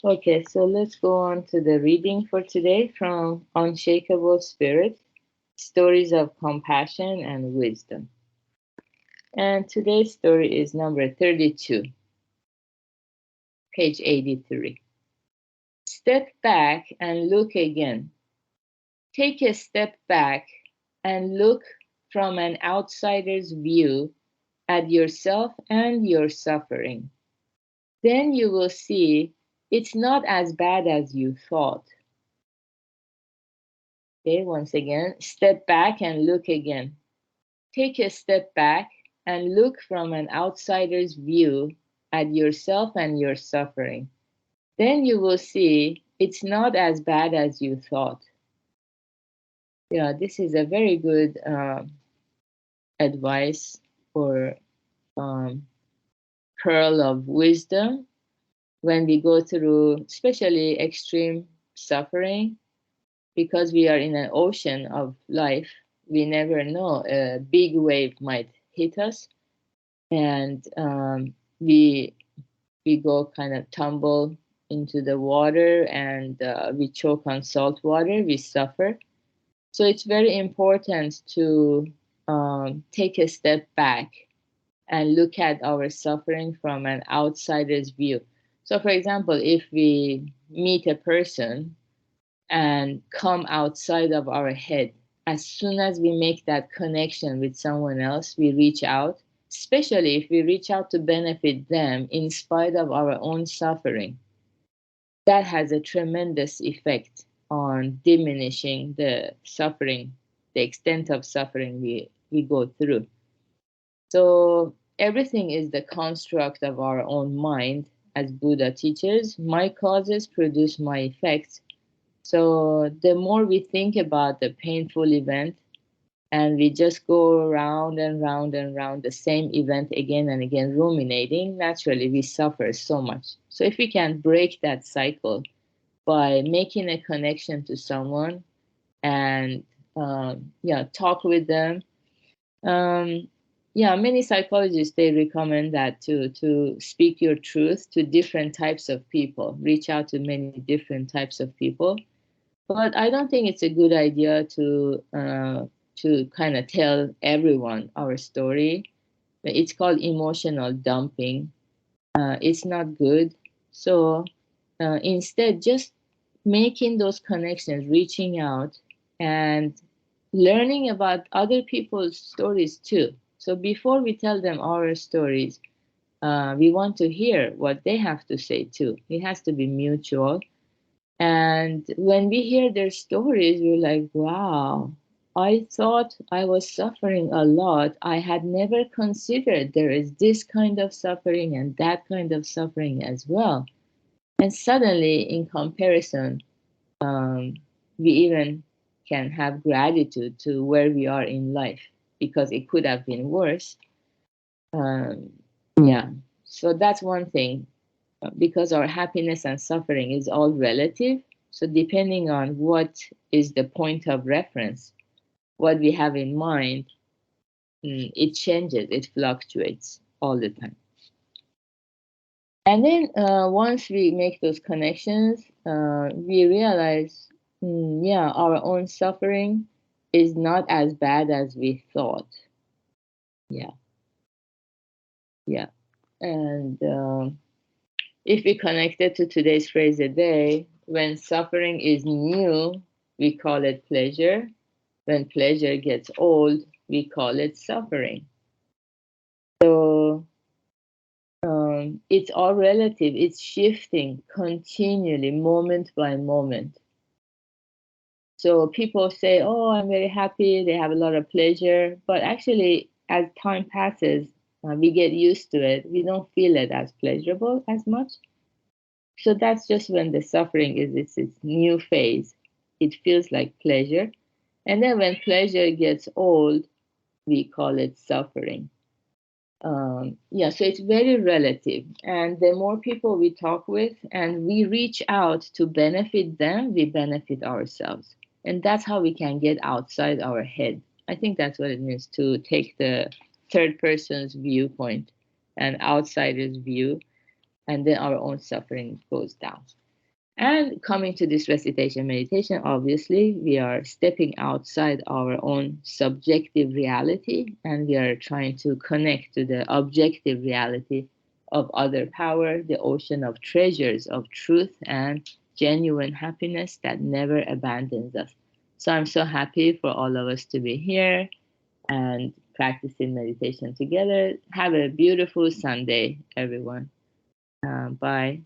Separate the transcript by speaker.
Speaker 1: Okay, so let's go on to the reading for today from Unshakable Spirit, Stories of Compassion and Wisdom. And today's story is number 32, page 83. Step back and look again. Take a step back and look from an outsider's view at yourself and your suffering. Then you will see it's not as bad as you thought. Okay, once again, step back and look again. Take a step back and look from an outsider's view at yourself and your suffering. Then you will see it's not as bad as you thought. Yeah, this is a very good advice or um, pearl of wisdom when we go through, especially extreme suffering, because we are in an ocean of life. We never know, a big wave might hit us, and we go kind of tumble into the water, and we choke on salt water. We suffer. So it's very important to take a step back and look at our suffering from an outsider's view. So, for example, if we meet a person and come outside of our head, as soon as we make that connection with someone else, we reach out, especially if we reach out to benefit them in spite of our own suffering. That has a tremendous effect on diminishing the suffering, the extent of suffering we go through. So everything is the construct of our own mind, as Buddha teaches. My causes produce my effects. So the more we think about the painful event and we just go round and round and round the same event again and again, ruminating, naturally we suffer so much. So if we can break that cycle by making a connection to someone and talk with them. Many psychologists, they recommend that to speak your truth to different types of people, reach out to many different types of people. But I don't think it's a good idea to kind of tell everyone our story. It's called emotional dumping. It's not good. So instead, just making those connections, reaching out, and learning about other people's stories too. So before we tell them our stories, we want to hear what they have to say too. It has to be mutual. And when we hear their stories, we're like, wow, I thought I was suffering a lot. I had never considered there is this kind of suffering and that kind of suffering as well. And suddenly, in comparison, um, we even can have gratitude to where we are in life because it could have been worse. Um, yeah, so that's one thing because our happiness and suffering is all relative. So, depending on what is the point of reference, what we have in mind, it changes, it fluctuates all the time. And then once we make those connections, we realize, our own suffering is not as bad as we thought. Yeah, yeah. And if we connect it to today's phrase a day, when suffering is new, we call it pleasure. When pleasure gets old, we call it suffering. So it's all relative. It's shifting continually, moment by moment. So people say, oh, I'm very happy, they have a lot of pleasure. But actually, as time passes, we get used to it. We don't feel it as pleasurable as much. So that's just when the suffering is its new phase. It feels like pleasure. And then when pleasure gets old, we call it suffering. So it's very relative. And the more people we talk with and we reach out to benefit them, we benefit ourselves. And that's how we can get outside our head. I think that's what it means to take the third person's viewpoint and outsider's view, and then our own suffering goes down. And coming to this recitation meditation, obviously, we are stepping outside our own subjective reality and we are trying to connect to the objective reality of other power, the ocean of treasures of truth and genuine happiness that never abandons us. So I'm so happy for all of us to be here and practicing meditation together. Have a beautiful Sunday, everyone. Bye.